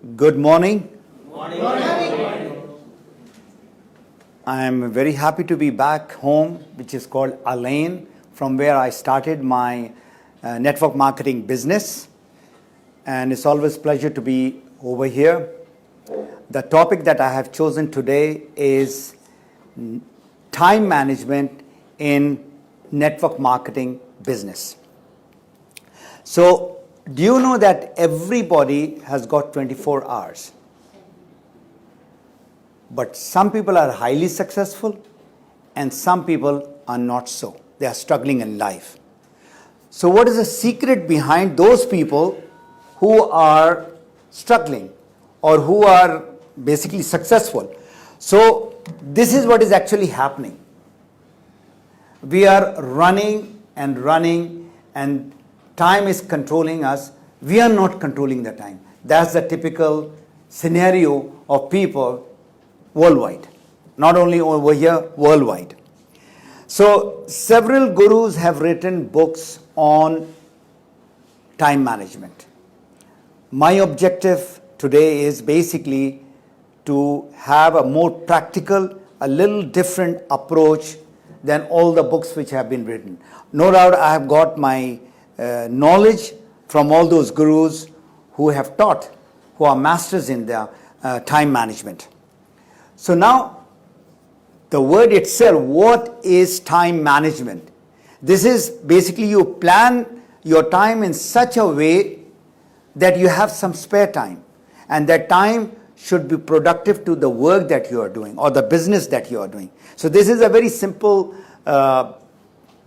Good morning. Morning. I am very happy to be back home, which is called Alain, from where I started my network marketing business. And it's always a pleasure to be over here. The topic that I have chosen today is time management in network marketing business. So, do you know that everybody has got 24 hours? But some people are highly successful and some people are not so. They are struggling in life. So what is the secret behind those people who are struggling or who are basically successful? So this is what is actually happening. We are running and time is controlling us. We are not controlling the time. That's the typical scenario of people worldwide. Not only over here, worldwide. So several gurus have written books on time management. My objective today is basically to have a more practical, a little different approach than all the books which have been written. No doubt I have got my knowledge from all those gurus who have taught, who are masters in their time management. So now, the word itself, what is time management? This is basically you plan your time in such a way that you have some spare time. And that time should be productive to the work that you are doing or the business that you are doing. So this is a very simple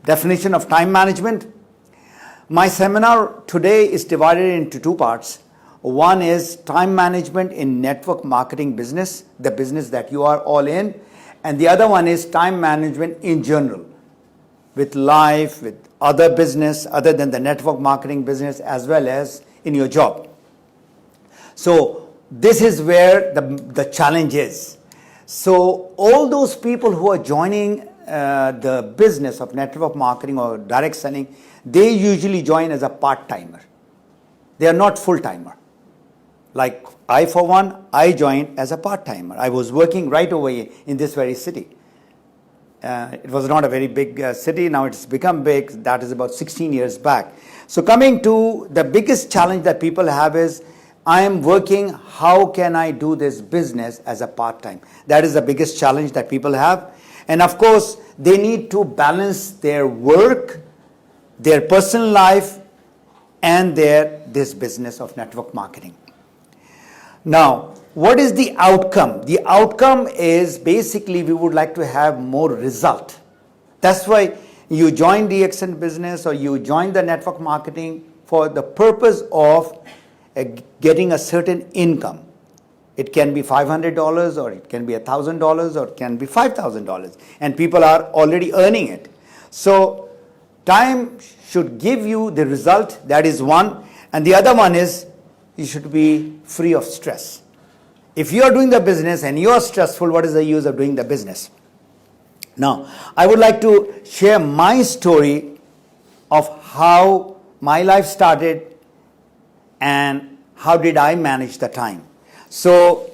definition of time management. My seminar today is divided into two parts. One is time management in network marketing business, the business that you are all in. And the other one is time management in general, with life, with other business, other than the network marketing business, as well as in your job. So this is where the challenge is. So all those people who are joining the business of network marketing or direct selling, they usually join as a part-timer. They are not full-timer. Like I, for one, I joined as a part-timer. I was working right away in this very city. It was not a very big city. Now it's become big. That is about 16 years back. So coming to the biggest challenge that people have is, I am working, how can I do this business as a part-time? That is the biggest challenge that people have. And of course, they need to balance their work, their personal life, and this business of network marketing. Now, what is the outcome? The outcome is basically we would like to have more result. That's why you join DXN business or you join the network marketing for the purpose of getting a certain income. It can be $500 or it can be $1,000 or it can be $5,000. And people are already earning it. So time should give you the result. That is one. And the other one is you should be free of stress. If you are doing the business and you are stressful, what is the use of doing the business? Now, I would like to share my story of how my life started and how did I manage the time. So,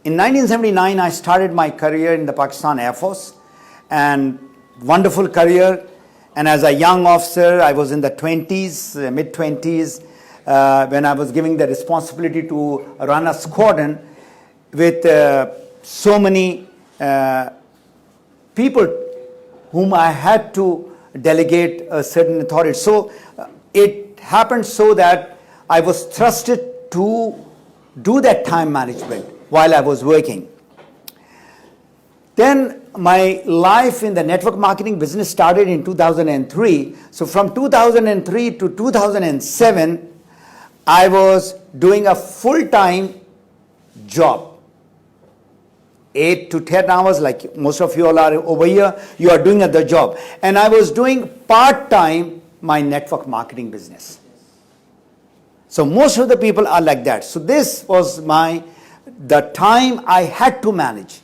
in 1979, I started my career in the Pakistan Air Force, and wonderful career. And as a young officer, I was in the 20s, mid-20s, when I was given the responsibility to run a squadron with so many people whom I had to delegate a certain authority. So it happened so that I was trusted to do that time management while I was working. Then my life in the network marketing business started in 2003. So from 2003 to 2007, I was doing a full-time job. 8 to 10 hours, like most of you all are over here, you are doing the job. And I was doing part-time my network marketing business. So most of the people are like that. So this was the time I had to manage.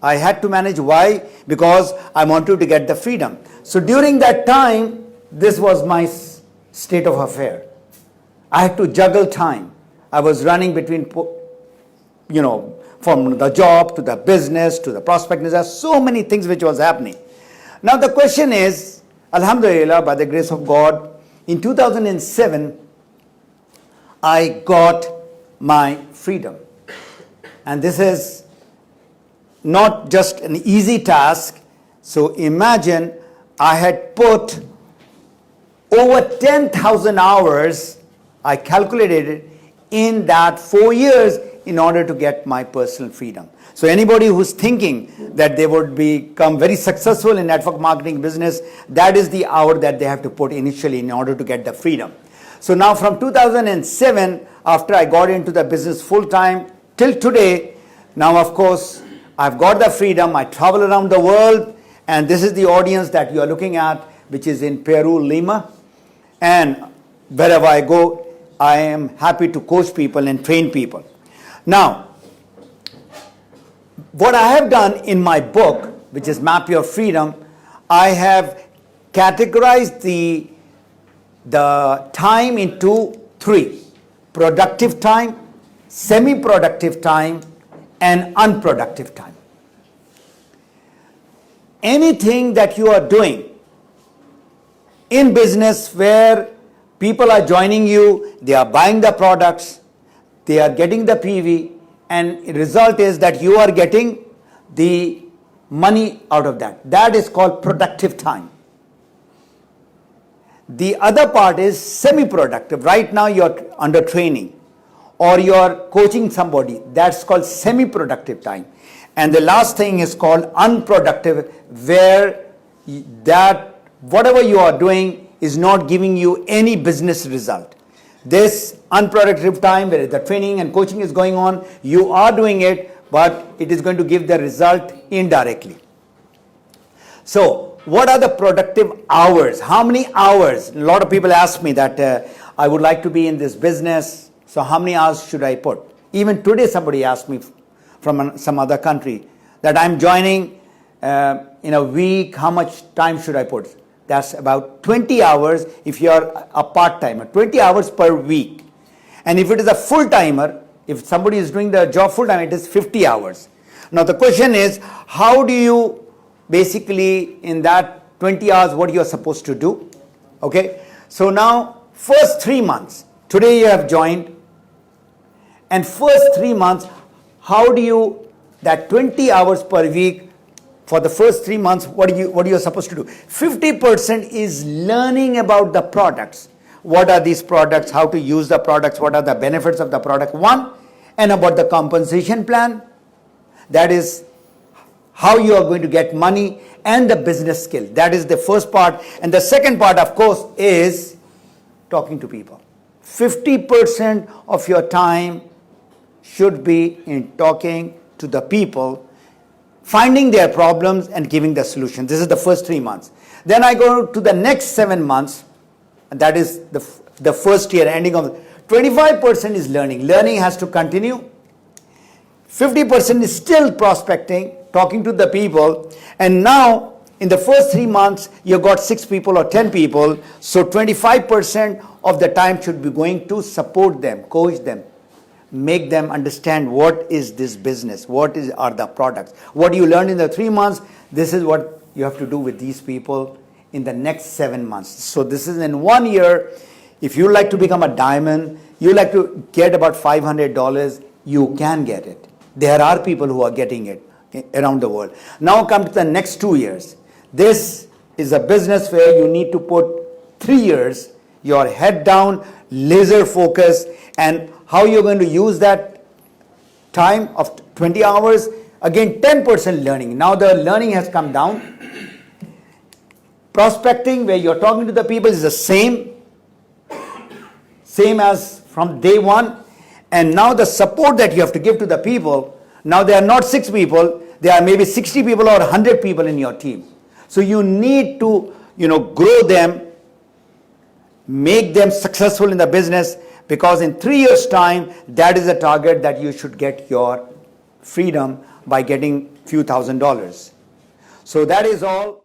I had to manage. Why? Because I wanted to get the freedom. So during that time, this was my state of affair. I had to juggle time. I was running between from the job to the business to the prospecting. There are so many things which was happening. Now the question is, Alhamdulillah, by the grace of God, in 2007, I got my freedom. And this is not just an easy task. So imagine I had put over 10,000 hours, I calculated it, in that 4 years in order to get my personal freedom. So anybody who's thinking that they would become very successful in network marketing business, that is the hour that they have to put initially in order to get the freedom. So now from 2007, after I got into the business full time till today, now of course I've got the freedom, I travel around the world, and this is the audience that you are looking at, which is in Peru, Lima. And wherever I go, I am happy to coach people and train people. Now, what I have done in my book, which is Map Your Freedom, I have categorized the time into 3: productive time, semi-productive time, and unproductive time. Anything that you are doing in business where people are joining you, they are buying the products, they are getting the PV, and the result is that you are getting the money out of that. That is called productive time. The other part is semi-productive. Right now you are under training or you are coaching somebody. That's called semi-productive time. And the last thing is called unproductive, where that whatever you are doing is not giving you any business result. This unproductive time where the training and coaching is going on, you are doing it, but it is going to give the result indirectly. So what are the productive hours? How many hours? A lot of people ask me that I would like to be in this business, so how many hours should I put? Even today somebody asked me from some other country that I'm joining in a week, how much time should I put? That's about 20 hours if you are a part-timer, 20 hours per week. And if it is a full-timer, if somebody is doing the job full-time, it is 50 hours. Now the question is, how do you basically in that 20 hours, what you are supposed to do? Okay, so now first 3 months, today you have joined, and first 3 months, how do you, that 20 hours per week, for the first 3 months, what are you supposed to do? 50% is learning about the products. What are these products? How to use the products? What are the benefits of the product? One, and about the compensation plan. That is how you are going to get money, and the business skill. That is the first part. And the second part, of course, is talking to people. 50% of your time should be in talking to the people, finding their problems and giving the solution. This is the first 3 months. Then I go to the next 7 months, and that is the first year ending of 25% is learning. Learning has to continue. 50% is still prospecting, talking to the people. And now in the first 3 months, you got 6 people or 10 people. So 25% of the time should be going to support them, coach them, make them understand what is this business, are the products. What you learned in the 3 months, this is what you have to do with these people in the next 7 months. So this is in 1 year. If you like to become a diamond, you like to get about $500, you can get it. There are people who are getting it around the world. Now come to the next 2 years. This is a business where you need to put 3 years, your head down, laser focus, and how you're going to use that time of 20 hours, again 10% learning. Now the learning has come down. Prospecting, where you're talking to the people, is the same as from day one. And now the support that you have to give to the people, now they are not 6 people, there are maybe 60 people or 100 people in your team. So you need to, grow them, make them successful in the business, because in 3 years' time, that is the target that you should get your freedom by getting few $1,000s. So that is all.